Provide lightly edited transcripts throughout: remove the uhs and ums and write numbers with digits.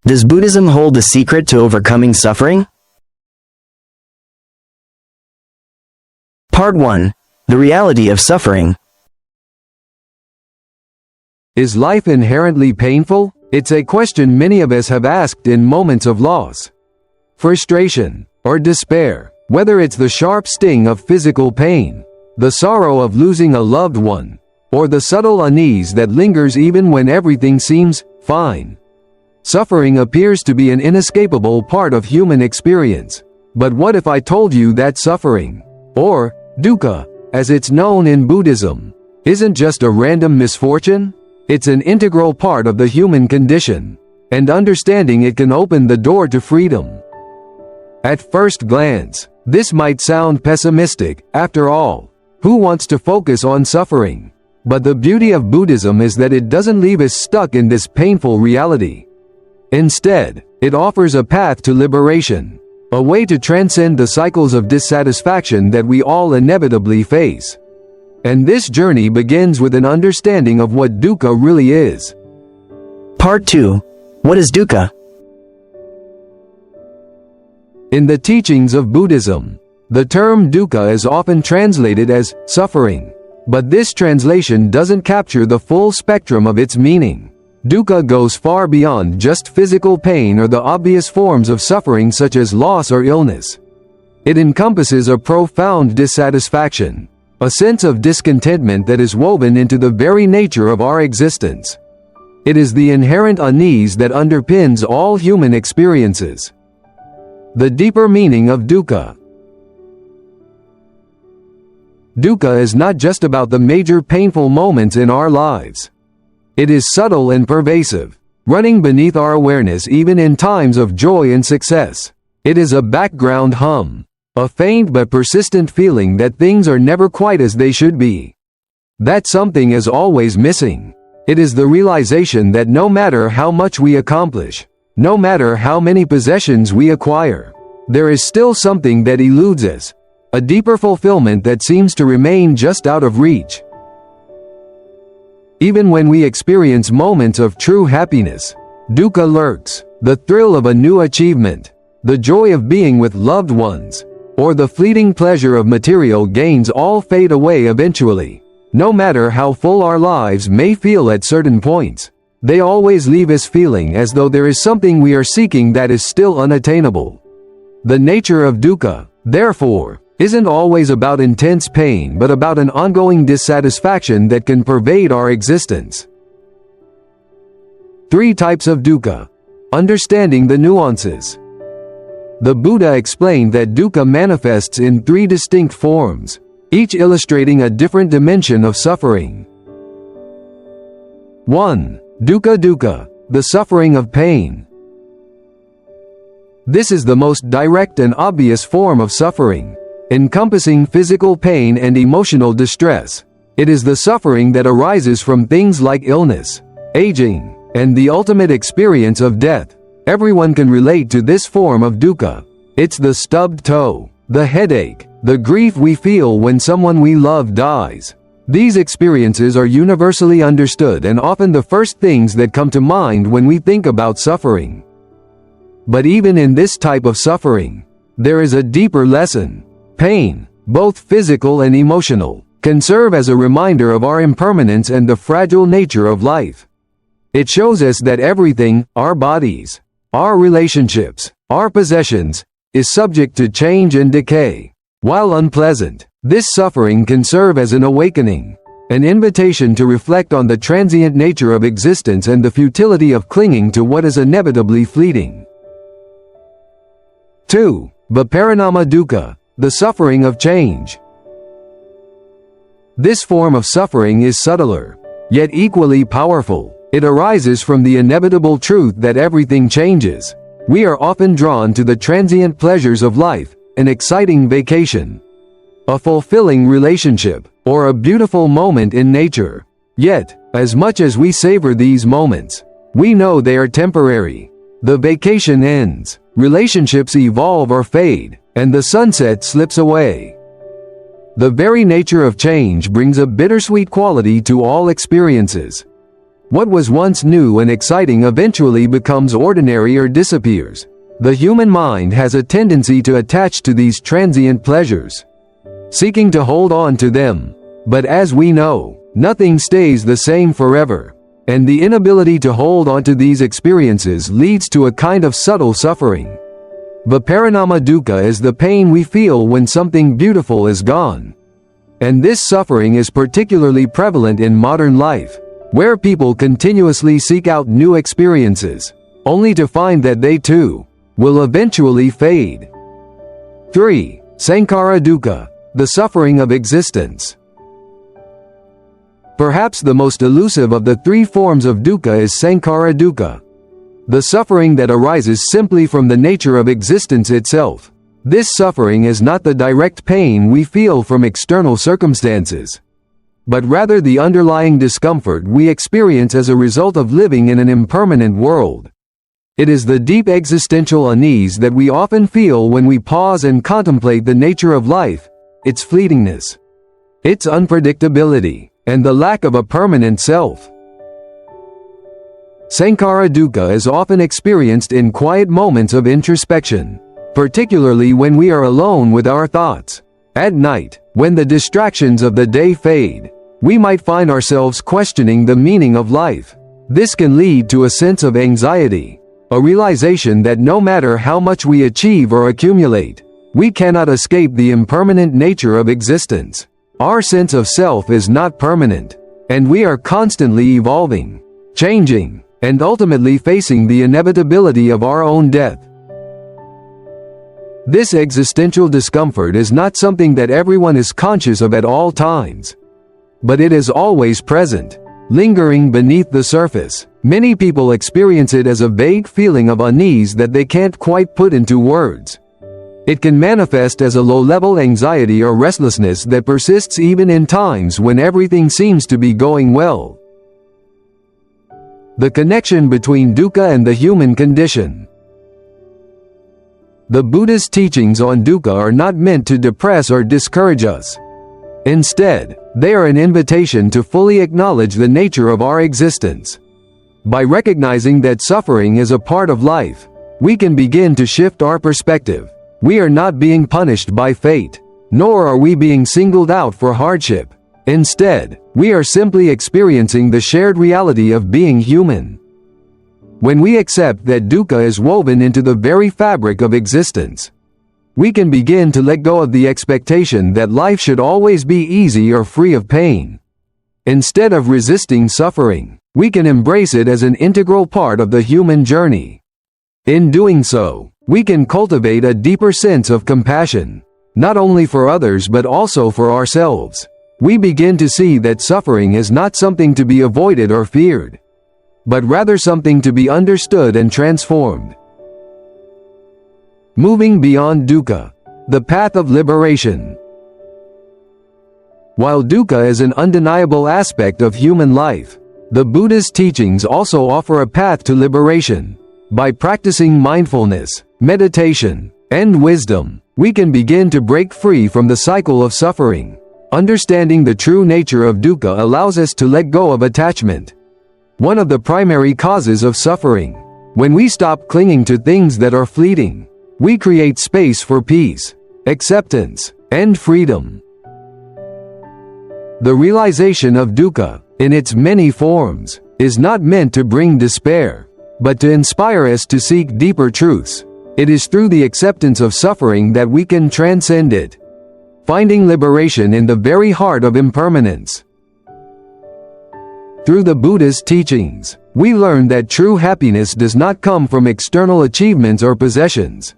Does Buddhism hold the secret to overcoming suffering? Part 1. The reality of suffering. Is life inherently painful? It's a question many of us have asked in moments of loss, frustration, or despair. Whether it's the sharp sting of physical pain, the sorrow of losing a loved one, or the subtle unease that lingers even when everything seems fine. Suffering appears to be an inescapable part of human experience. But what if I told you that suffering, or dukkha, as it's known in Buddhism, isn't just a random misfortune? It's an integral part of the human condition, and understanding it can open the door to freedom. At first glance, this might sound pessimistic. After all, who wants to focus on suffering? But the beauty of Buddhism is that it doesn't leave us stuck in this painful reality. Instead, it offers a path to liberation, a way to transcend the cycles of dissatisfaction that we all inevitably face. And this journey begins with an understanding of what dukkha really is. Part 2. What is dukkha? In the teachings of Buddhism, the term dukkha is often translated as suffering. But this translation doesn't capture the full spectrum of its meaning. Dukkha goes far beyond just physical pain or the obvious forms of suffering such as loss or illness. It encompasses a profound dissatisfaction, a sense of discontentment that is woven into the very nature of our existence. It is the inherent unease that underpins all human experiences. The deeper meaning of dukkha. Dukkha is not just about the major painful moments in our lives. It is subtle and pervasive, running beneath our awareness even in times of joy and success. It is a background hum, a faint but persistent feeling that things are never quite as they should be. That something is always missing. It is the realization that no matter how much we accomplish, no matter how many possessions we acquire, there is still something that eludes us, a deeper fulfillment that seems to remain just out of reach. Even when we experience moments of true happiness, dukkha lurks, the thrill of a new achievement, the joy of being with loved ones, or the fleeting pleasure of material gains all fade away eventually. No matter how full our lives may feel at certain points, they always leave us feeling as though there is something we are seeking that is still unattainable. The nature of dukkha, therefore, isn't always about intense pain but about an ongoing dissatisfaction that can pervade our existence. 3 types of dukkha. Understanding the nuances. The Buddha explained that dukkha manifests in 3 distinct forms, each illustrating a different dimension of suffering. 1. Dukkha dukkha, the suffering of pain. This is the most direct and obvious form of suffering, encompassing physical pain and emotional distress. It is the suffering that arises from things like illness, aging, and the ultimate experience of death. Everyone can relate to this form of dukkha. It's the stubbed toe, the headache, the grief we feel when someone we love dies. These experiences are universally understood and often the first things that come to mind when we think about suffering. But even in this type of suffering, there is a deeper lesson. Pain, both physical and emotional, can serve as a reminder of our impermanence and the fragile nature of life. It shows us that everything, our bodies, our relationships, our possessions, is subject to change and decay. While unpleasant, this suffering can serve as an awakening, an invitation to reflect on the transient nature of existence and the futility of clinging to what is inevitably fleeting. 2. Viparinama dukkha, the suffering of change. This form of suffering is subtler, yet equally powerful. It arises from the inevitable truth that everything changes. We are often drawn to the transient pleasures of life, an exciting vacation, a fulfilling relationship, or a beautiful moment in nature. Yet, as much as we savor these moments, we know they are temporary. The vacation ends, relationships evolve or fade, and the sunset slips away. The very nature of change brings a bittersweet quality to all experiences. What was once new and exciting eventually becomes ordinary or disappears. The human mind has a tendency to attach to these transient pleasures, seeking to hold on to them. But as we know, nothing stays the same forever, and the inability to hold on to these experiences leads to a kind of subtle suffering. Viparinama dukkha is the pain we feel when something beautiful is gone. And this suffering is particularly prevalent in modern life, where people continuously seek out new experiences, only to find that they too will eventually fade. 3. Sankhara dukkha, the suffering of existence. Perhaps the most elusive of the three forms of dukkha is sankhara dukkha, the suffering that arises simply from the nature of existence itself. This suffering is not the direct pain we feel from external circumstances, but rather the underlying discomfort we experience as a result of living in an impermanent world. It is the deep existential unease that we often feel when we pause and contemplate the nature of life, its fleetingness, its unpredictability, and the lack of a permanent self. Sankhara dukkha is often experienced in quiet moments of introspection, particularly when we are alone with our thoughts. At night, when the distractions of the day fade, we might find ourselves questioning the meaning of life. This can lead to a sense of anxiety, a realization that no matter how much we achieve or accumulate, we cannot escape the impermanent nature of existence. Our sense of self is not permanent, and we are constantly evolving, changing, and ultimately facing the inevitability of our own death. This existential discomfort is not something that everyone is conscious of at all times, but it is always present, lingering beneath the surface. Many people experience it as a vague feeling of unease that they can't quite put into words. It can manifest as a low-level anxiety or restlessness that persists even in times when everything seems to be going well. The connection between dukkha and the human condition. The Buddhist teachings on dukkha are not meant to depress or discourage us. Instead, they are an invitation to fully acknowledge the nature of our existence. By recognizing that suffering is a part of life, we can begin to shift our perspective. We are not being punished by fate, nor are we being singled out for hardship. Instead, we are simply experiencing the shared reality of being human. When we accept that dukkha is woven into the very fabric of existence, we can begin to let go of the expectation that life should always be easy or free of pain. Instead of resisting suffering, we can embrace it as an integral part of the human journey. In doing so, we can cultivate a deeper sense of compassion, not only for others but also for ourselves. We begin to see that suffering is not something to be avoided or feared, but rather something to be understood and transformed. Moving beyond dukkha, the path of liberation. While dukkha is an undeniable aspect of human life, the Buddhist teachings also offer a path to liberation. By practicing mindfulness, meditation, and wisdom, we can begin to break free from the cycle of suffering. Understanding the true nature of dukkha allows us to let go of attachment, one of the primary causes of suffering. When we stop clinging to things that are fleeting, we create space for peace, acceptance, and freedom. The realization of dukkha, in its many forms, is not meant to bring despair, but to inspire us to seek deeper truths. It is through the acceptance of suffering that we can transcend it, finding liberation in the very heart of impermanence. Through the Buddhist teachings, we learn that true happiness does not come from external achievements or possessions.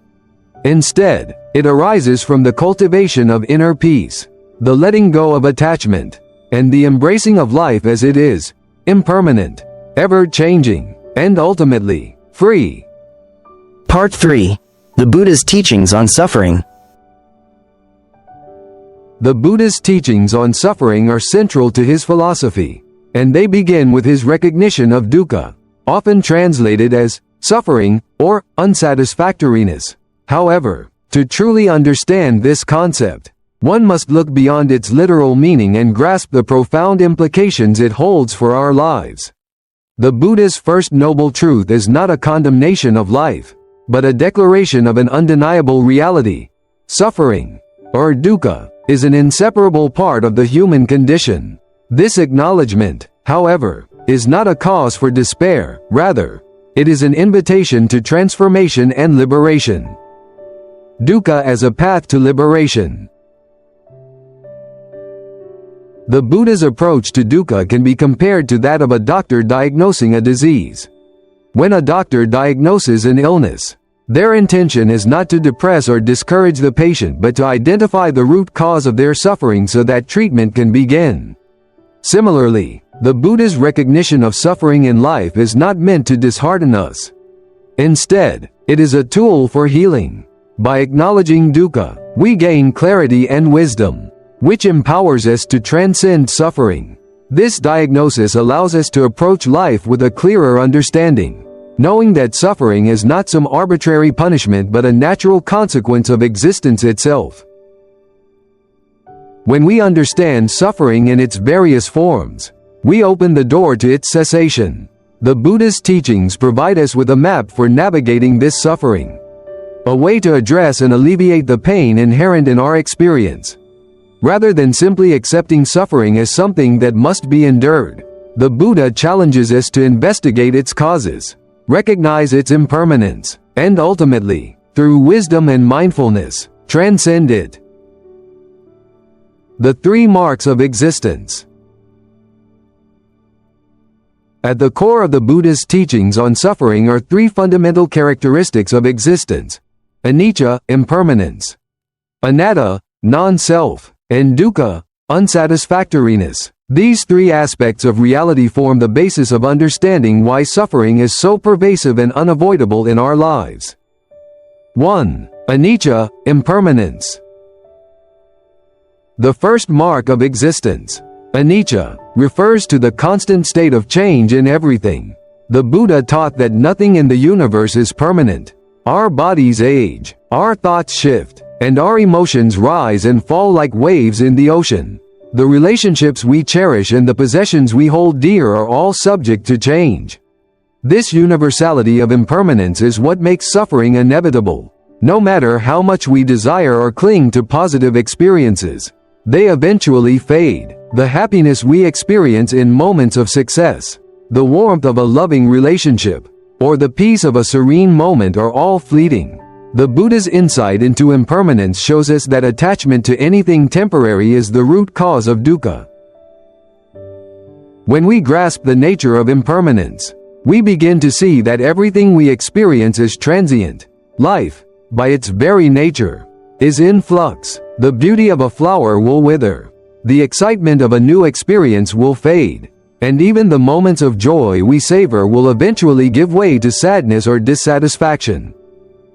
Instead, it arises from the cultivation of inner peace, the letting go of attachment, and the embracing of life as it is, impermanent, ever-changing, and ultimately, free. Part 3. The Buddha's teachings on suffering. The Buddhist teachings on suffering are central to his philosophy, and they begin with his recognition of dukkha, often translated as suffering or unsatisfactoriness. However, to truly understand this concept, one must look beyond its literal meaning and grasp the profound implications it holds for our lives. The Buddha's first noble truth is not a condemnation of life, but a declaration of an undeniable reality. Suffering, or dukkha, is an inseparable part of the human condition. This acknowledgement, however, is not a cause for despair, rather, it is an invitation to transformation and liberation. Dukkha as a path to liberation. The Buddha's approach to dukkha can be compared to that of a doctor diagnosing a disease. When a doctor diagnoses an illness, their intention is not to depress or discourage the patient but to identify the root cause of their suffering so that treatment can begin. Similarly, the Buddha's recognition of suffering in life is not meant to dishearten us. Instead, it is a tool for healing. By acknowledging dukkha, we gain clarity and wisdom, which empowers us to transcend suffering. This diagnosis allows us to approach life with a clearer understanding, knowing that suffering is not some arbitrary punishment but a natural consequence of existence itself. When we understand suffering in its various forms, we open the door to its cessation. The Buddha's teachings provide us with a map for navigating this suffering, a way to address and alleviate the pain inherent in our experience. Rather than simply accepting suffering as something that must be endured, the Buddha challenges us to investigate its causes, recognize its impermanence, and ultimately, through wisdom and mindfulness, transcend it. The three marks of existence. At the core of the Buddha's teachings on suffering are three fundamental characteristics of existence: anicca, impermanence; anatta, non-self; and dukkha, unsatisfactoriness. These three aspects of reality form the basis of understanding why suffering is so pervasive and unavoidable in our lives. 1. Anicca, impermanence. The first mark of existence, anicca, refers to the constant state of change in everything. The Buddha taught that nothing in the universe is permanent. Our bodies age, our thoughts shift, and our emotions rise and fall like waves in the ocean. The relationships we cherish and the possessions we hold dear are all subject to change. This universality of impermanence is what makes suffering inevitable. No matter how much we desire or cling to positive experiences, they eventually fade. The happiness we experience in moments of success, the warmth of a loving relationship, or the peace of a serene moment are all fleeting. The Buddha's insight into impermanence shows us that attachment to anything temporary is the root cause of dukkha. When we grasp the nature of impermanence, we begin to see that everything we experience is transient. Life, by its very nature, is in flux. The beauty of a flower will wither. The excitement of a new experience will fade. And even the moments of joy we savor will eventually give way to sadness or dissatisfaction.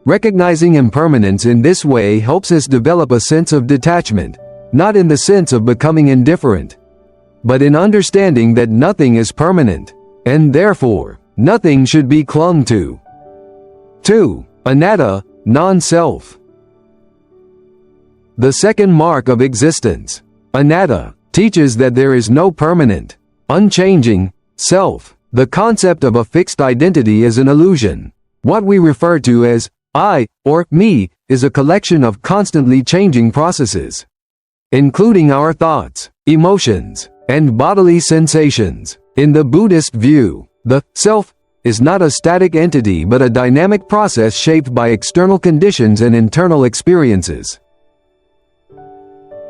Recognizing impermanence in this way helps us develop a sense of detachment, not in the sense of becoming indifferent, but in understanding that nothing is permanent, and therefore, nothing should be clung to. 2. Anatta, non-self. The second mark of existence, anatta, teaches that there is no permanent, unchanging self. The concept of a fixed identity is an illusion. What we refer to as I, or me, is a collection of constantly changing processes, including our thoughts, emotions, and bodily sensations. In the Buddhist view, the self is not a static entity but a dynamic process shaped by external conditions and internal experiences.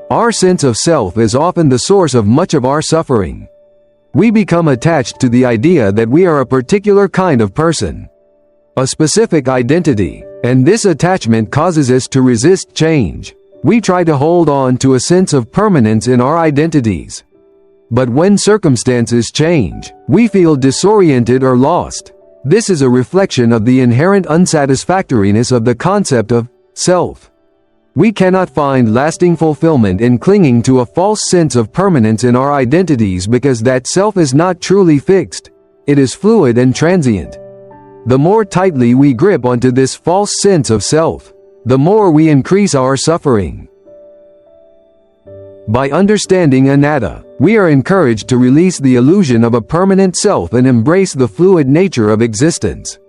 Our sense of self is often the source of much of our suffering. We become attached to the idea that we are a particular kind of person, a specific identity, and this attachment causes us to resist change. We try to hold on to a sense of permanence in our identities. But when circumstances change, we feel disoriented or lost. This is a reflection of the inherent unsatisfactoriness of the concept of self. We cannot find lasting fulfillment in clinging to a false sense of permanence in our identities because that self is not truly fixed. It is fluid and transient. The more tightly we grip onto this false sense of self, the more we increase our suffering. By understanding anatta, we are encouraged to release the illusion of a permanent self and embrace the fluid nature of existence.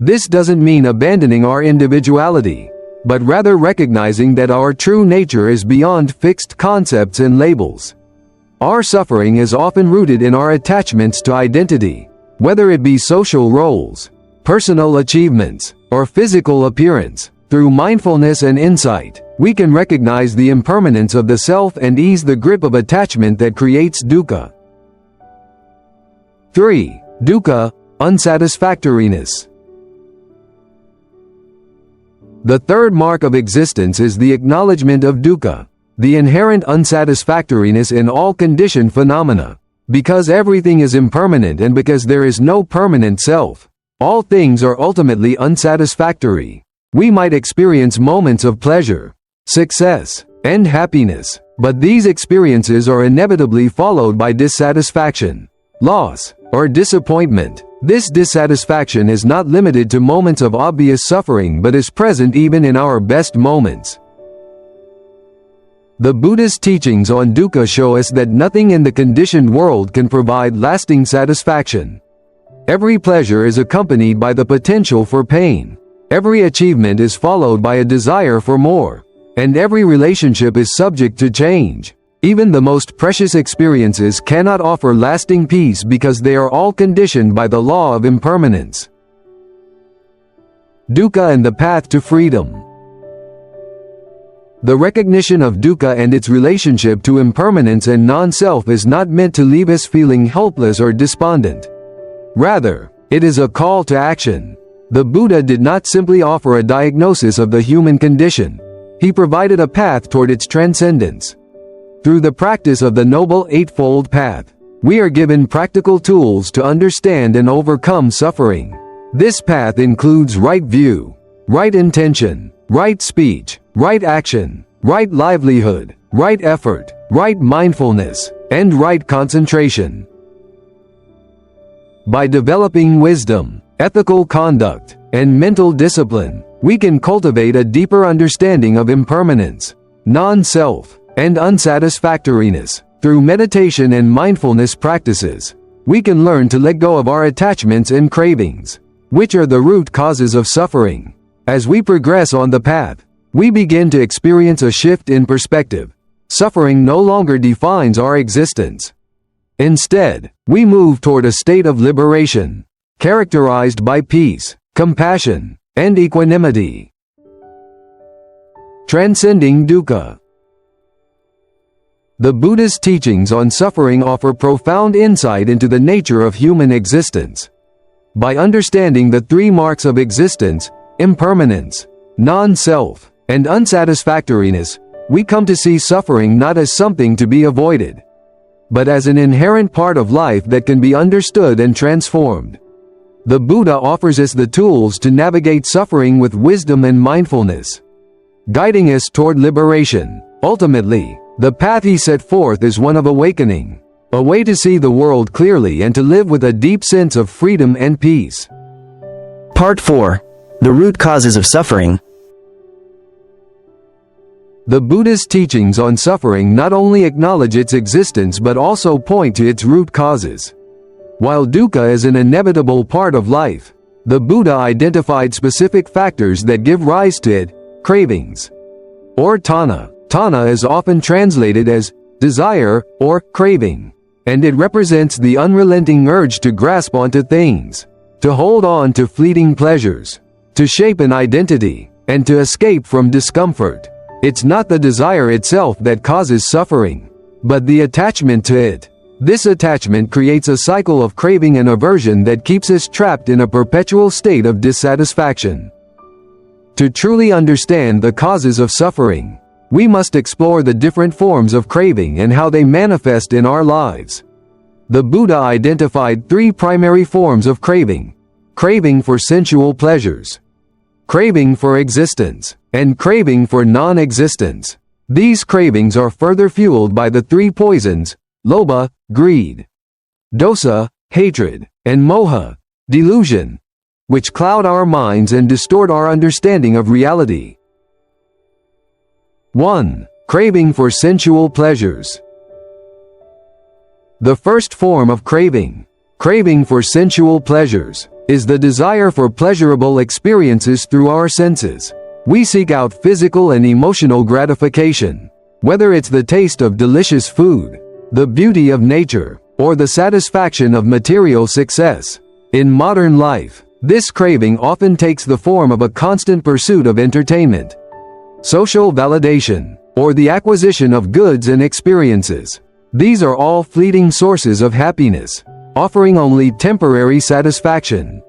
This doesn't mean abandoning our individuality, but rather recognizing that our true nature is beyond fixed concepts and labels. Our suffering is often rooted in our attachments to identity, whether it be social roles, personal achievements, or physical appearance. Through mindfulness and insight, we can recognize the impermanence of the self and ease the grip of attachment that creates dukkha. 3. Dukkha, unsatisfactoriness. The third mark of existence is the acknowledgement of dukkha, the inherent unsatisfactoriness in all conditioned phenomena. Because everything is impermanent and because there is no permanent self, all things are ultimately unsatisfactory. We might experience moments of pleasure, success, and happiness, but these experiences are inevitably followed by dissatisfaction, loss, or disappointment. This dissatisfaction is not limited to moments of obvious suffering but is present even in our best moments. The Buddhist teachings on dukkha show us that nothing in the conditioned world can provide lasting satisfaction. Every pleasure is accompanied by the potential for pain. Every achievement is followed by a desire for more. And every relationship is subject to change. Even the most precious experiences cannot offer lasting peace because they are all conditioned by the law of impermanence. Dukkha and the path to freedom. The recognition of dukkha and its relationship to impermanence and non-self is not meant to leave us feeling helpless or despondent. Rather, it is a call to action. The Buddha did not simply offer a diagnosis of the human condition. He provided a path toward its transcendence. Through the practice of the Noble Eightfold Path, we are given practical tools to understand and overcome suffering. This path includes right view, right intention, right speech, right action, right livelihood, right effort, right mindfulness, and right concentration. By developing wisdom, ethical conduct, and mental discipline, we can cultivate a deeper understanding of impermanence, non-self, and unsatisfactoriness. Through meditation and mindfulness practices, we can learn to let go of our attachments and cravings, which are the root causes of suffering. As we progress on the path, we begin to experience a shift in perspective. Suffering no longer defines our existence. Instead, we move toward a state of liberation, characterized by peace, compassion, and equanimity. Transcending dukkha. The Buddhist teachings on suffering offer profound insight into the nature of human existence. By understanding the three marks of existence, impermanence, non-self, and unsatisfactoriness, we come to see suffering not as something to be avoided, but as an inherent part of life that can be understood and transformed. The Buddha offers us the tools to navigate suffering with wisdom and mindfulness, guiding us toward liberation. Ultimately, the path he set forth is one of awakening, a way to see the world clearly and to live with a deep sense of freedom and peace. Part 4. The root causes of suffering. The Buddhist teachings on suffering not only acknowledge its existence but also point to its root causes. While dukkha is an inevitable part of life, the Buddha identified specific factors that give rise to it: cravings, or tanha. Tanha is often translated as desire or craving, and it represents the unrelenting urge to grasp onto things, to hold on to fleeting pleasures, to shape an identity, and to escape from discomfort. It's not the desire itself that causes suffering, but the attachment to it. This attachment creates a cycle of craving and aversion that keeps us trapped in a perpetual state of dissatisfaction. To truly understand the causes of suffering, we must explore the different forms of craving and how they manifest in our lives. The Buddha identified three primary forms of craving: craving for sensual pleasures, craving for existence, and craving for non-existence. These cravings are further fueled by the three poisons: lobha, greed; dosa, hatred; and moha, delusion, which cloud our minds and distort our understanding of reality. 1. Craving for sensual pleasures. The first form of craving for sensual pleasures, is the desire for pleasurable experiences through our senses. We seek out physical and emotional gratification, whether it's the taste of delicious food, the beauty of nature, or the satisfaction of material success. In modern life, this craving often takes the form of a constant pursuit of entertainment, social validation, or the acquisition of goods and experiences. These are all fleeting sources of happiness, offering only temporary satisfaction.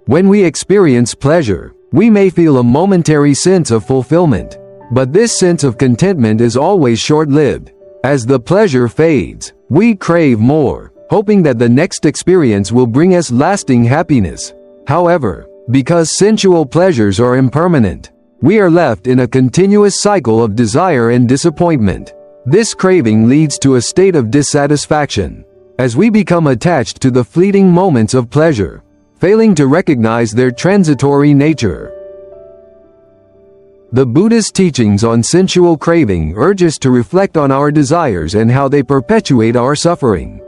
When we experience pleasure, we may feel a momentary sense of fulfillment, but this sense of contentment is always short-lived. As the pleasure fades, we crave more, hoping that the next experience will bring us lasting happiness. However, because sensual pleasures are impermanent, we are left in a continuous cycle of desire and disappointment. This craving leads to a state of dissatisfaction, as we become attached to the fleeting moments of pleasure, failing to recognize their transitory nature. The Buddhist teachings on sensual craving urge us to reflect on our desires and how they perpetuate our suffering.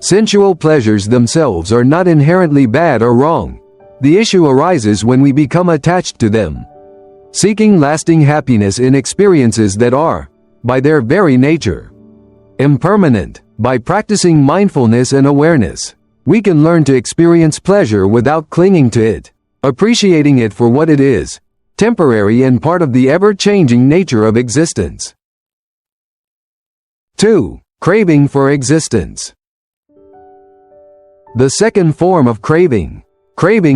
Sensual pleasures themselves are not inherently bad or wrong. The issue arises when we become attached to them, seeking lasting happiness in experiences that are, by their very nature, impermanent. By practicing mindfulness and awareness, we can learn to experience pleasure without clinging to it, appreciating it for what it is, temporary and part of the ever-changing nature of existence. 2. Craving for existence. The second form of craving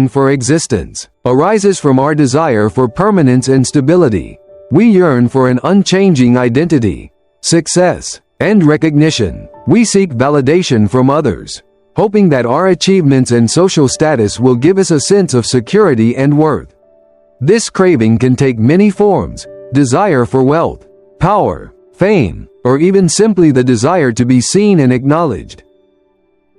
for existence, arises from our desire for permanence and stability. We yearn for an unchanging identity, success, and recognition. We seek validation from others, hoping that our achievements and social status will give us a sense of security and worth. This craving can take many forms: desire for wealth, power, fame, or even simply the desire to be seen and acknowledged.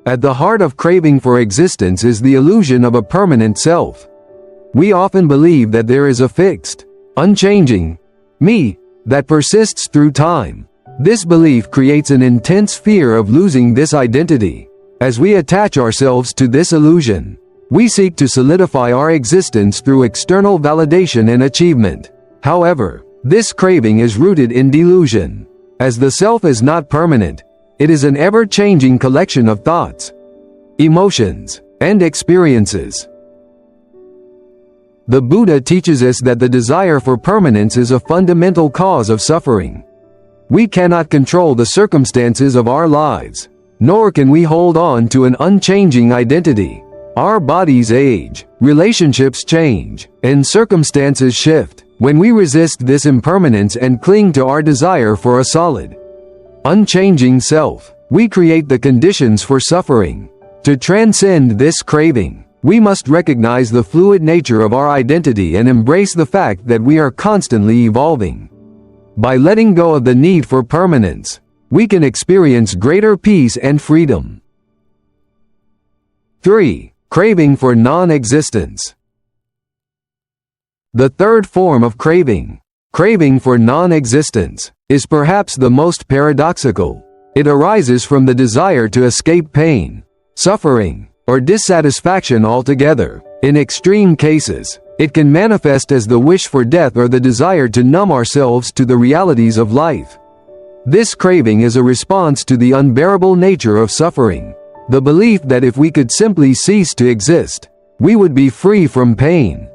At the heart of craving for existence is the illusion of a permanent self. We often believe that there is a fixed, unchanging me that persists through time. This belief creates an intense fear of losing this identity. As we attach ourselves to this illusion, we seek to solidify our existence through external validation and achievement. However, this craving is rooted in delusion. As the self is not permanent, it is an ever-changing collection of thoughts, emotions, and experiences. The Buddha teaches us that the desire for permanence is a fundamental cause of suffering. We cannot control the circumstances of our lives, nor can we hold on to an unchanging identity. Our bodies age, relationships change, and circumstances shift. When we resist this impermanence and cling to our desire for a solid, unchanging self, we create the conditions for suffering. To transcend this craving, we must recognize the fluid nature of our identity and embrace the fact that we are constantly evolving. By letting go of the need for permanence, we can experience greater peace and freedom. 3. Craving for non-existence. The third form of craving for non-existence, is perhaps the most paradoxical. It arises from the desire to escape pain, suffering, or dissatisfaction altogether. In extreme cases, it can manifest as the wish for death or the desire to numb ourselves to the realities of life. This craving is a response to the unbearable nature of suffering, the belief that if we could simply cease to exist, we would be free from pain.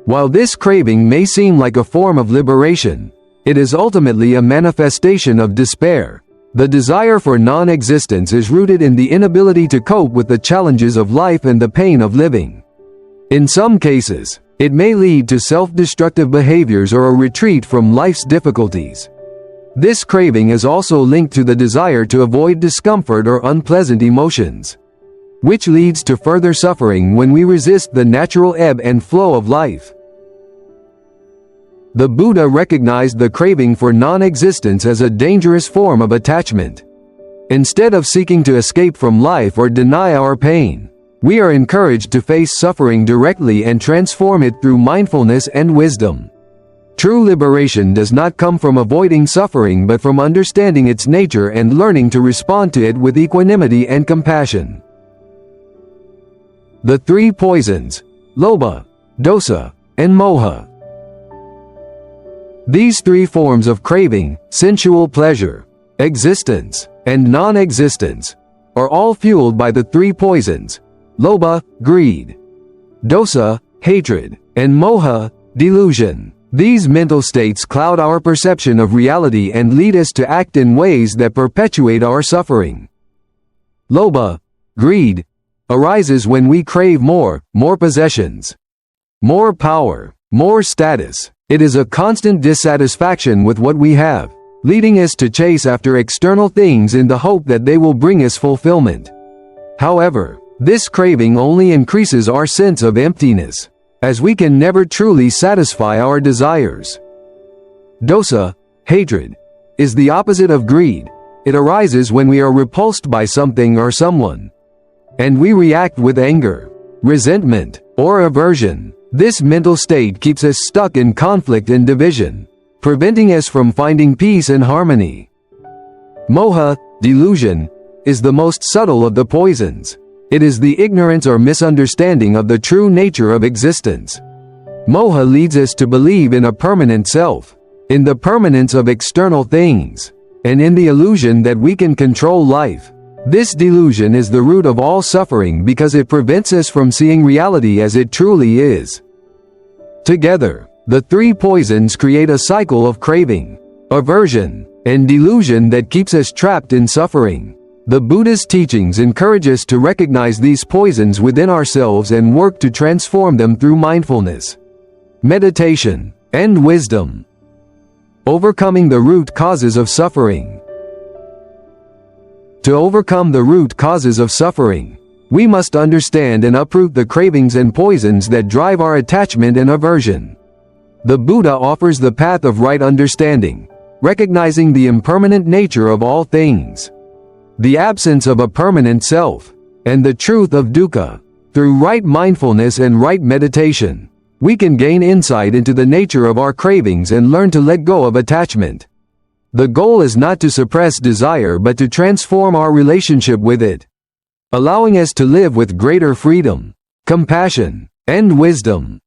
While this craving may seem like a form of liberation, it is ultimately a manifestation of despair. The desire for non-existence is rooted in the inability to cope with the challenges of life and the pain of living. In some cases, it may lead to self-destructive behaviors or a retreat from life's difficulties. This craving is also linked to the desire to avoid discomfort or unpleasant emotions, which leads to further suffering when we resist the natural ebb and flow of life. The Buddha recognized the craving for non-existence as a dangerous form of attachment. Instead of seeking to escape from life or deny our pain, we are encouraged to face suffering directly and transform it through mindfulness and wisdom. True liberation does not come from avoiding suffering but from understanding its nature and learning to respond to it with equanimity and compassion. The three poisons: lobha, dosa, and moha. These three forms of craving, sensual pleasure, existence, and non-existence, are all fueled by the three poisons: lobha, greed; dosa, hatred; and moha, delusion. These mental states cloud our perception of reality and lead us to act in ways that perpetuate our suffering. Lobha, greed, arises when we crave more possessions, more power, more status. It is a constant dissatisfaction with what we have, leading us to chase after external things in the hope that they will bring us fulfillment. However, this craving only increases our sense of emptiness, as we can never truly satisfy our desires. Dosa, hatred, is the opposite of greed. It arises when we are repulsed by something or someone, and we react with anger, resentment, or aversion. This mental state keeps us stuck in conflict and division, preventing us from finding peace and harmony. Moha, delusion, is the most subtle of the poisons. It is the ignorance or misunderstanding of the true nature of existence. Moha leads us to believe in a permanent self, in the permanence of external things, and in the illusion that we can control life. This delusion is the root of all suffering because it prevents us from seeing reality as it truly is. Together, the three poisons create a cycle of craving, aversion, and delusion that keeps us trapped in suffering. The Buddhist teachings encourage us to recognize these poisons within ourselves and work to transform them through mindfulness, meditation, and wisdom. Overcoming the root causes of suffering. To overcome the root causes of suffering, we must understand and uproot the cravings and poisons that drive our attachment and aversion. The Buddha offers the path of right understanding, recognizing the impermanent nature of all things, the absence of a permanent self, and the truth of dukkha. Through right mindfulness and right meditation, we can gain insight into the nature of our cravings and learn to let go of attachment. The goal is not to suppress desire but to transform our relationship with it, allowing us to live with greater freedom, compassion, and wisdom.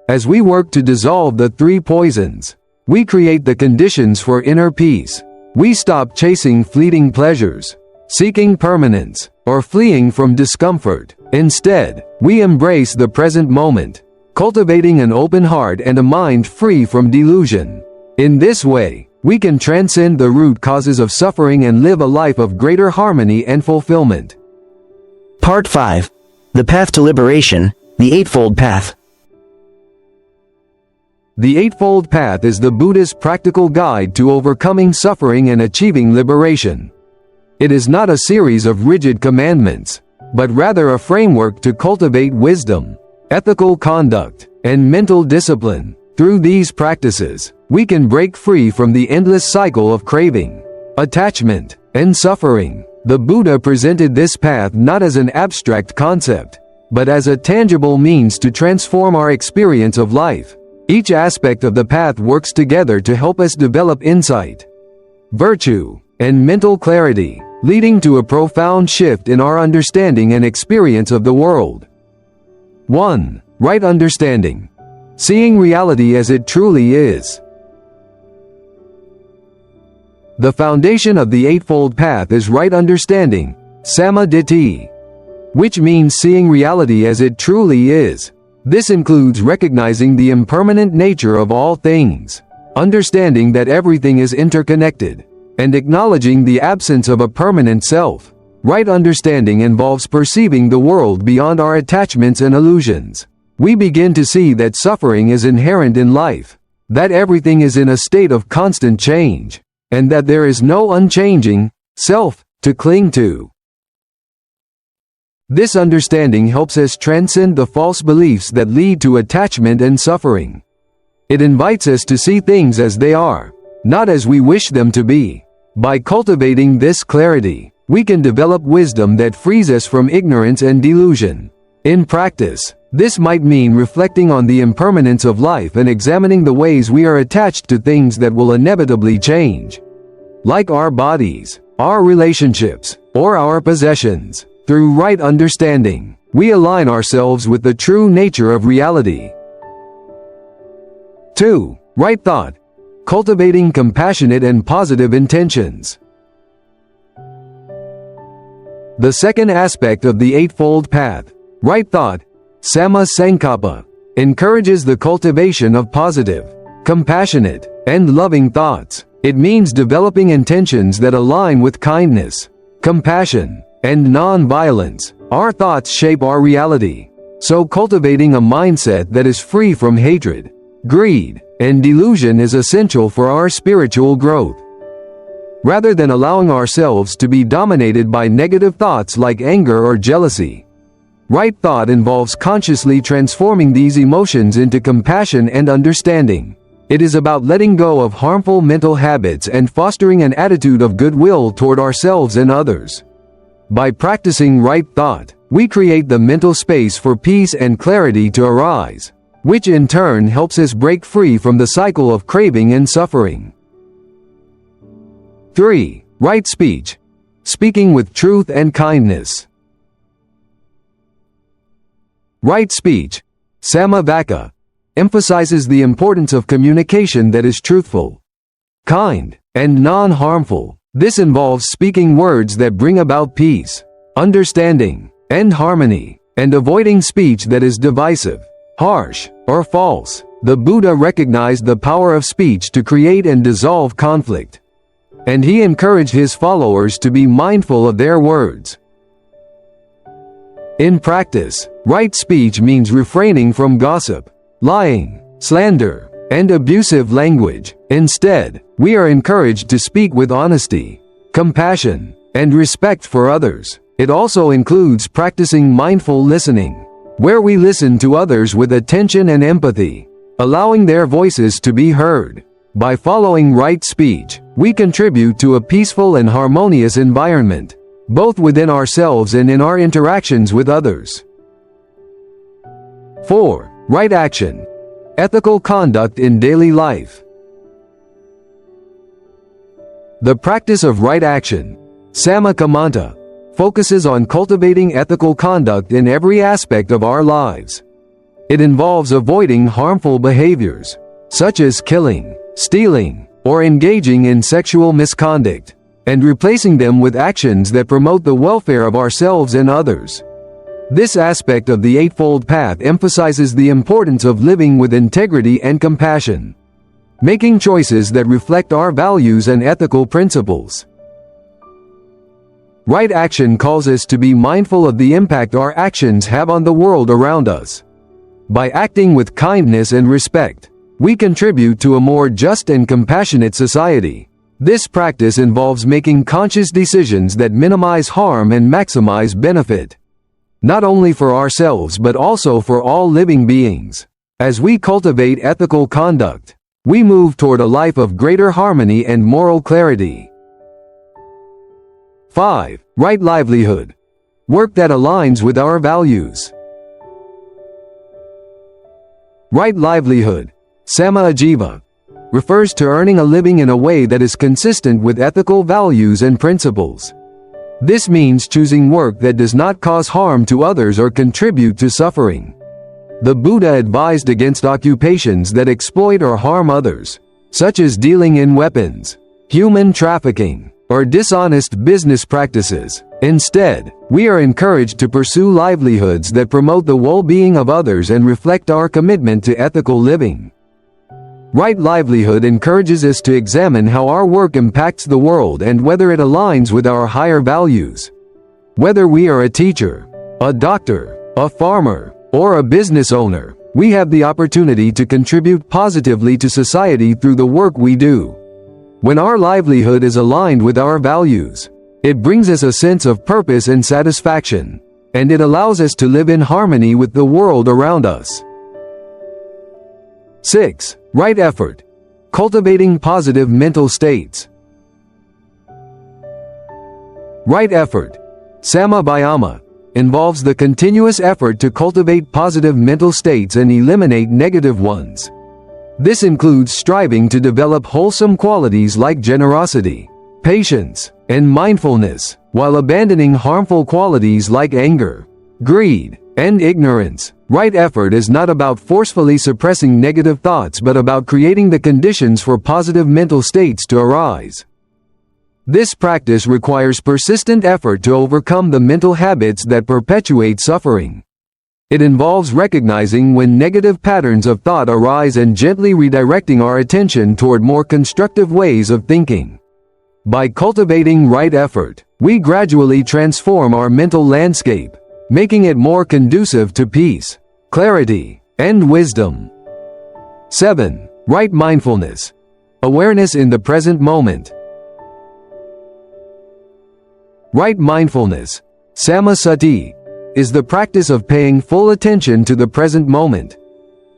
As we work to dissolve the three poisons, we create the conditions for inner peace. We stop chasing fleeting pleasures, seeking permanence, or fleeing from discomfort. Instead, we embrace the present moment, cultivating an open heart and a mind free from delusion. In this way, we can transcend the root causes of suffering and live a life of greater harmony and fulfillment. Part 5. The Path to Liberation, the Eightfold Path. The Eightfold Path is the Buddha's practical guide to overcoming suffering and achieving liberation. It is not a series of rigid commandments, but rather a framework to cultivate wisdom, ethical conduct, and mental discipline. Through these practices, we can break free from the endless cycle of craving, attachment, and suffering. The Buddha presented this path not as an abstract concept, but as a tangible means to transform our experience of life. Each aspect of the path works together to help us develop insight, virtue, and mental clarity, leading to a profound shift in our understanding and experience of the world. 1. Right understanding. Seeing reality as it truly is. The foundation of the Eightfold Path is right understanding, samadhi, which means seeing reality as it truly is. This includes recognizing the impermanent nature of all things, understanding that everything is interconnected, and acknowledging the absence of a permanent self. Right understanding involves perceiving the world beyond our attachments and illusions. We begin to see that suffering is inherent in life, that everything is in a state of constant change, and that there is no unchanging self to cling to. This understanding helps us transcend the false beliefs that lead to attachment and suffering. It invites us to see things as they are, not as we wish them to be. By cultivating this clarity, we can develop wisdom that frees us from ignorance and delusion. In practice, this might mean reflecting on the impermanence of life and examining the ways we are attached to things that will inevitably change, like our bodies, our relationships, or our possessions. Through right understanding, we align ourselves with the true nature of reality. 2. Right thought. Cultivating compassionate and positive intentions. The second aspect of the Eightfold Path, right thought, Samma Sankappa, encourages the cultivation of positive, compassionate, and loving thoughts. It means developing intentions that align with kindness, compassion, and non-violence. Our thoughts shape our reality. So cultivating a mindset that is free from hatred, greed, and delusion is essential for our spiritual growth. Rather than allowing ourselves to be dominated by negative thoughts like anger or jealousy, right thought involves consciously transforming these emotions into compassion and understanding. It is about letting go of harmful mental habits and fostering an attitude of goodwill toward ourselves and others. By practicing right thought, we create the mental space for peace and clarity to arise, which in turn helps us break free from the cycle of craving and suffering. 3. Right speech. Speaking with truth and kindness. Right speech, Samma Vaka, emphasizes the importance of communication that is truthful, kind, and non-harmful. This involves speaking words that bring about peace, understanding, and harmony, and avoiding speech that is divisive, harsh, or false. The Buddha recognized the power of speech to create and dissolve conflict, and he encouraged his followers to be mindful of their words. In practice, right speech means refraining from gossip, lying, slander, and abusive language. Instead, we are encouraged to speak with honesty, compassion, and respect for others. It also includes practicing mindful listening, where we listen to others with attention and empathy, allowing their voices to be heard. By following right speech, we contribute to a peaceful and harmonious environment, both within ourselves and in our interactions with others. 4. Right action. Ethical conduct in daily life. The practice of right action, Samma Kamanta, focuses on cultivating ethical conduct in every aspect of our lives. It involves avoiding harmful behaviors, such as killing, stealing, or engaging in sexual misconduct, and replacing them with actions that promote the welfare of ourselves and others. This aspect of the Eightfold Path emphasizes the importance of living with integrity and compassion, making choices that reflect our values and ethical principles. Right action calls us to be mindful of the impact our actions have on the world around us. By acting with kindness and respect, we contribute to a more just and compassionate society. This practice involves making conscious decisions that minimize harm and maximize benefit, not only for ourselves but also for all living beings. As we cultivate ethical conduct, we move toward a life of greater harmony and moral clarity. 5. Right livelihood. Work that aligns with our values. Right livelihood, Samma Ajiva, refers to earning a living in a way that is consistent with ethical values and principles. This means choosing work that does not cause harm to others or contribute to suffering. The Buddha advised against occupations that exploit or harm others, such as dealing in weapons, human trafficking, or dishonest business practices. Instead, we are encouraged to pursue livelihoods that promote the well-being of others and reflect our commitment to ethical living. Right livelihood encourages us to examine how our work impacts the world and whether it aligns with our higher values. Whether we are a teacher, a doctor, a farmer, or a business owner, we have the opportunity to contribute positively to society through the work we do. When our livelihood is aligned with our values, it brings us a sense of purpose and satisfaction, and it allows us to live in harmony with the world around us. 6. Right effort. Cultivating positive mental states. Right effort, Samma Vayama, involves the continuous effort to cultivate positive mental states and eliminate negative ones. This includes striving to develop wholesome qualities like generosity, patience, and mindfulness, while abandoning harmful qualities like anger, greed, and ignorance. Right effort is not about forcefully suppressing negative thoughts but about creating the conditions for positive mental states to arise. This practice requires persistent effort to overcome the mental habits that perpetuate suffering. It involves recognizing when negative patterns of thought arise and gently redirecting our attention toward more constructive ways of thinking. By cultivating right effort, we gradually transform our mental landscape, making it more conducive to peace, clarity, and wisdom. 7. Right mindfulness. Awareness in the present moment. Right mindfulness, samasati, is the practice of paying full attention to the present moment.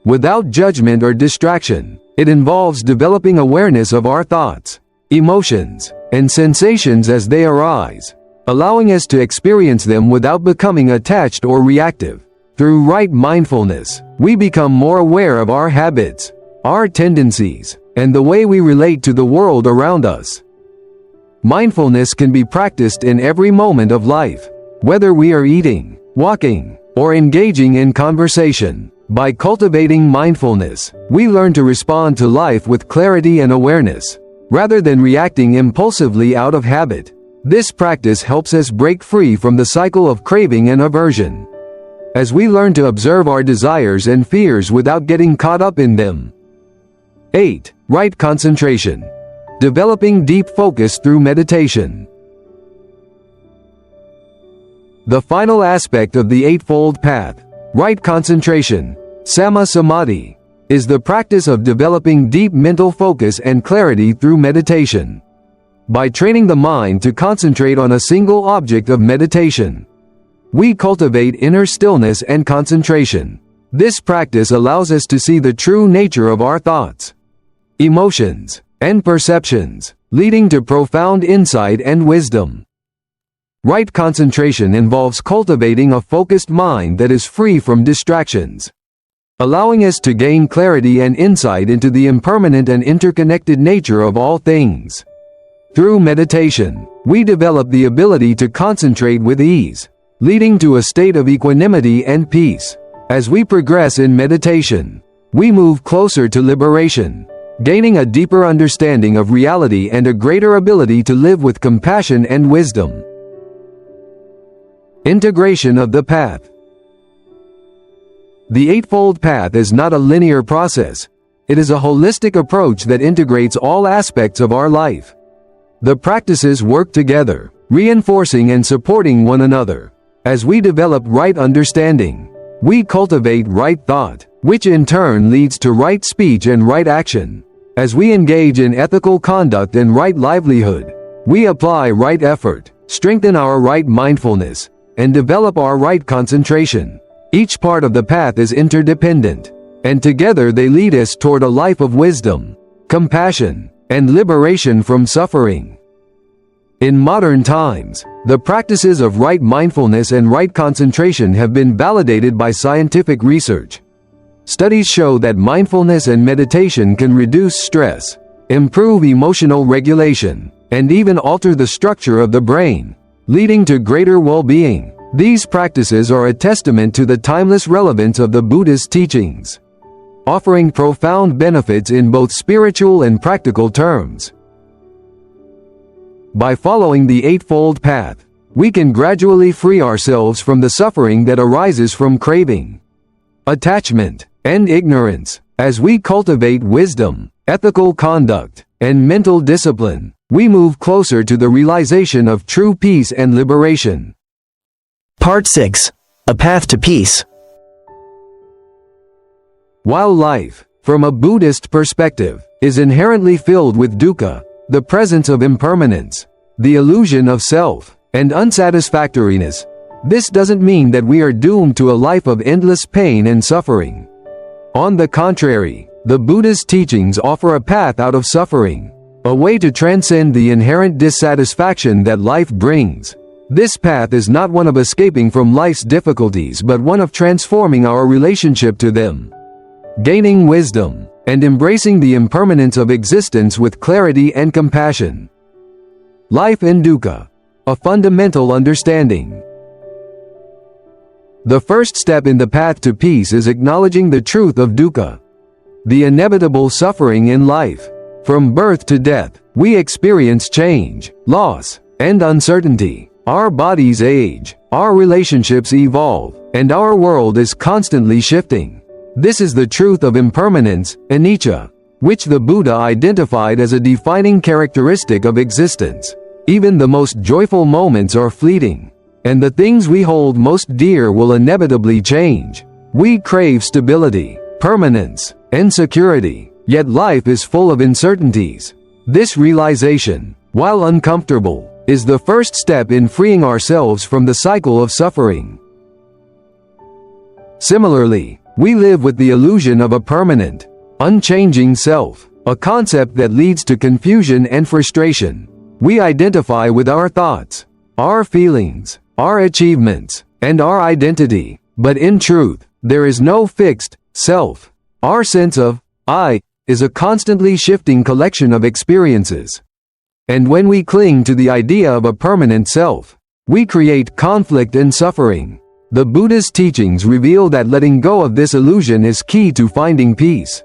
Without judgment or distraction, it involves developing awareness of our thoughts, emotions, and sensations as they arise, allowing us to experience them without becoming attached or reactive. Through right mindfulness, we become more aware of our habits, our tendencies, and the way we relate to the world around us. Mindfulness can be practiced in every moment of life, whether we are eating, walking, or engaging in conversation. By cultivating mindfulness, we learn to respond to life with clarity and awareness, rather than reacting impulsively out of habit. This practice helps us break free from the cycle of craving and aversion, as we learn to observe our desires and fears without getting caught up in them. 8. Right concentration. Developing deep focus through meditation. The final aspect of the Eightfold Path, right concentration, samma-samadhi, is the practice of developing deep mental focus and clarity through meditation. By training the mind to concentrate on a single object of meditation, we cultivate inner stillness and concentration. This practice allows us to see the true nature of our thoughts, emotions, and perceptions, leading to profound insight and wisdom. Right concentration involves cultivating a focused mind that is free from distractions, allowing us to gain clarity and insight into the impermanent and interconnected nature of all things. Through meditation, we develop the ability to concentrate with ease, leading to a state of equanimity and peace. As we progress in meditation, we move closer to liberation, gaining a deeper understanding of reality and a greater ability to live with compassion and wisdom. Integration of the path. The Eightfold Path is not a linear process. It is a holistic approach that integrates all aspects of our life. The practices work together, reinforcing and supporting one another. As we develop right understanding, we cultivate right thought, which in turn leads to right speech and right action. As we engage in ethical conduct and right livelihood, we apply right effort, strengthen our right mindfulness, and develop our right concentration. Each part of the path is interdependent, and together they lead us toward a life of wisdom, compassion, and liberation from suffering. In modern times, the practices of right mindfulness and right concentration have been validated by scientific research. Studies show that mindfulness and meditation can reduce stress, improve emotional regulation, and even alter the structure of the brain, leading to greater well-being. These practices are a testament to the timeless relevance of the Buddhist teachings, offering profound benefits in both spiritual and practical terms. By following the Eightfold Path, we can gradually free ourselves from the suffering that arises from craving, attachment, and ignorance. As we cultivate wisdom, ethical conduct, and mental discipline, we move closer to the realization of true peace and liberation. Part 6. A Path to Peace. While life, from a Buddhist perspective, is inherently filled with dukkha, the presence of impermanence, the illusion of self, and unsatisfactoriness, this doesn't mean that we are doomed to a life of endless pain and suffering. On the contrary, the Buddha's teachings offer a path out of suffering, a way to transcend the inherent dissatisfaction that life brings. This path is not one of escaping from life's difficulties but one of transforming our relationship to them, gaining wisdom, and embracing the impermanence of existence with clarity and compassion. Life in dukkha, a fundamental understanding. The first step in the path to peace is acknowledging the truth of dukkha, the inevitable suffering in life. From birth to death, we experience change, loss, and uncertainty. Our bodies age, our relationships evolve, and our world is constantly shifting. This is the truth of impermanence, anicca, which the Buddha identified as a defining characteristic of existence. Even the most joyful moments are fleeting, and the things we hold most dear will inevitably change. We crave stability, permanence, and security, yet life is full of uncertainties. This realization, while uncomfortable, is the first step in freeing ourselves from the cycle of suffering. Similarly, we live with the illusion of a permanent, unchanging self, a concept that leads to confusion and frustration. We identify with our thoughts, our feelings, our achievements, and our identity, but in truth, there is no fixed self. Our sense of I is a constantly shifting collection of experiences. And when we cling to the idea of a permanent self, we create conflict and suffering. The Buddhist teachings reveal that letting go of this illusion is key to finding peace.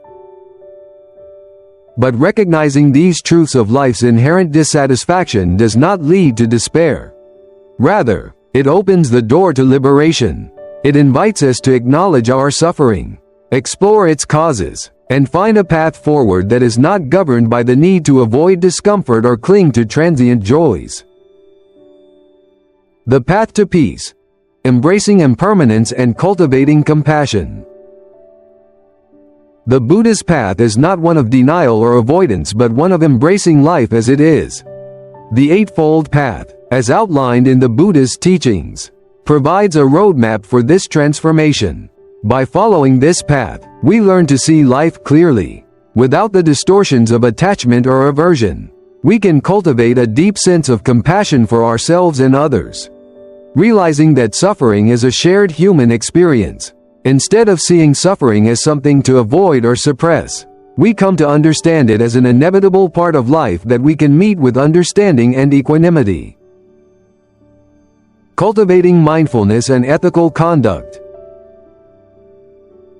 But recognizing these truths of life's inherent dissatisfaction does not lead to despair. Rather, it opens the door to liberation. It invites us to acknowledge our suffering, explore its causes, and find a path forward that is not governed by the need to avoid discomfort or cling to transient joys. The path to peace, embracing impermanence and cultivating compassion. The Buddhist path is not one of denial or avoidance but one of embracing life as it is. The Eightfold Path, as outlined in the Buddhist teachings, provides a roadmap for this transformation. By following this path, we learn to see life clearly, without the distortions of attachment or aversion. We can cultivate a deep sense of compassion for ourselves and others, realizing that suffering is a shared human experience. Instead of seeing suffering as something to avoid or suppress, we come to understand it as an inevitable part of life that we can meet with understanding and equanimity. Cultivating mindfulness and ethical conduct.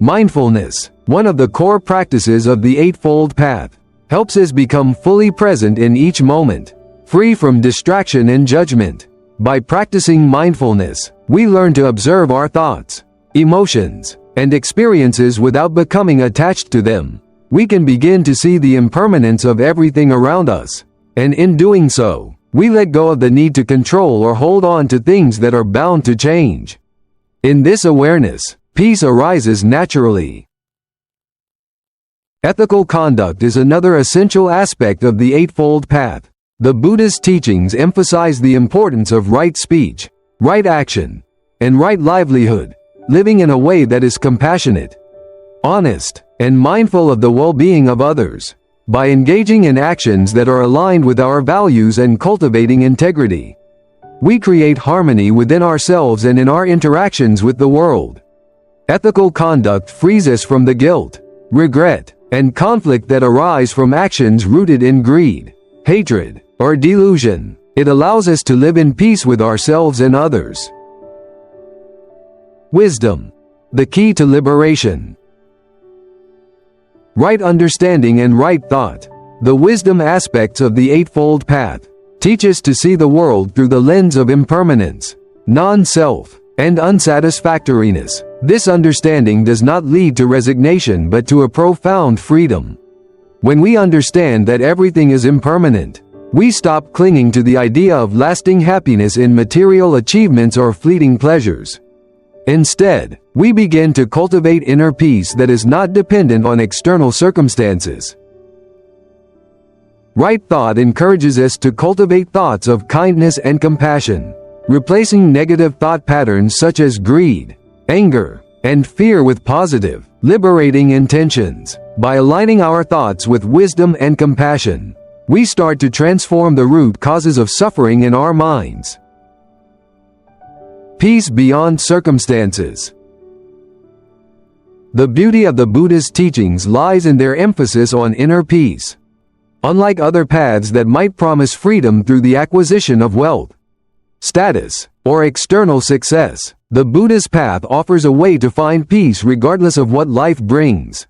Mindfulness, one of the core practices of the Eightfold Path, helps us become fully present in each moment, free from distraction and judgment. By practicing mindfulness, we learn to observe our thoughts, emotions, and experiences without becoming attached to them. We can begin to see the impermanence of everything around us, and in doing so, we let go of the need to control or hold on to things that are bound to change. In this awareness, peace arises naturally. Ethical conduct is another essential aspect of the Eightfold Path. The Buddhist teachings emphasize the importance of right speech, right action, and right livelihood, living in a way that is compassionate, honest, and mindful of the well-being of others. By engaging in actions that are aligned with our values and cultivating integrity, we create harmony within ourselves and in our interactions with the world. Ethical conduct frees us from the guilt, regret, and conflict that arise from actions rooted in greed, hatred, or delusion. It allows us to live in peace with ourselves and others. Wisdom, the key to liberation. Right understanding and right thought, the wisdom aspects of the Eightfold Path, teach us to see the world through the lens of impermanence, non-self, and unsatisfactoriness. This understanding does not lead to resignation but to a profound freedom. When we understand that everything is impermanent, we stop clinging to the idea of lasting happiness in material achievements or fleeting pleasures. Instead, we begin to cultivate inner peace that is not dependent on external circumstances. Right thought encourages us to cultivate thoughts of kindness and compassion, replacing negative thought patterns such as greed, anger, and fear with positive, liberating intentions. By aligning our thoughts with wisdom and compassion, we start to transform the root causes of suffering in our minds. peace beyond circumstances. The beauty of the Buddhist teachings lies in their emphasis on inner peace. Unlike other paths that might promise freedom through the acquisition of wealth, status, or external success, the Buddhist path offers a way to find peace regardless of what life brings.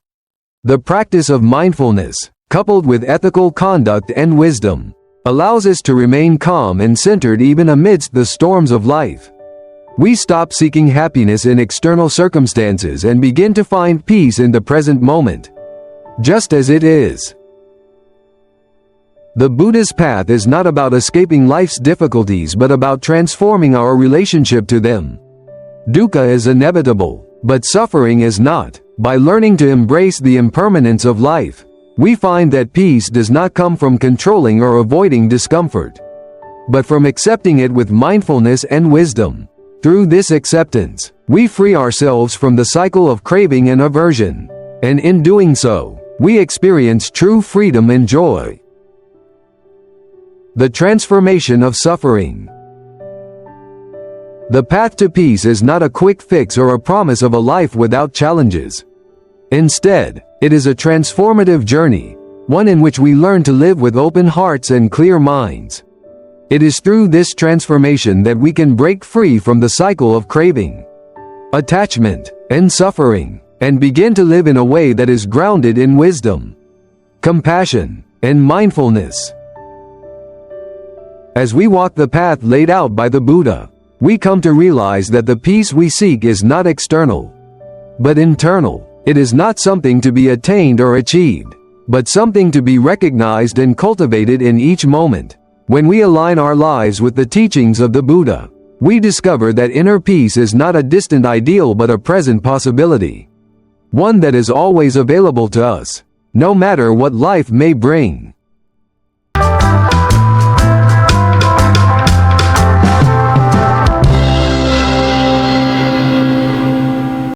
The practice of mindfulness, coupled with ethical conduct and wisdom, allows us to remain calm and centered even amidst the storms of life. We stop seeking happiness in external circumstances and begin to find peace in the present moment, just as it is. The Buddhist path is not about escaping life's difficulties but about transforming our relationship to them. Dukkha is inevitable, but suffering is not. By learning to embrace the impermanence of life, we find that peace does not come from controlling or avoiding discomfort, but from accepting it with mindfulness and wisdom. Through this acceptance, we free ourselves from the cycle of craving and aversion, and in doing so, we experience true freedom and joy. The transformation of suffering. The path to peace is not a quick fix or a promise of a life without challenges. Instead, it is a transformative journey, one in which we learn to live with open hearts and clear minds. It is through this transformation that we can break free from the cycle of craving, attachment, and suffering, and begin to live in a way that is grounded in wisdom, compassion, and mindfulness. As we walk the path laid out by the Buddha, we come to realize that the peace we seek is not external, but internal. It is not something to be attained or achieved, but something to be recognized and cultivated in each moment. When we align our lives with the teachings of the Buddha, we discover that inner peace is not a distant ideal but a present possibility, one that is always available to us, no matter what life may bring.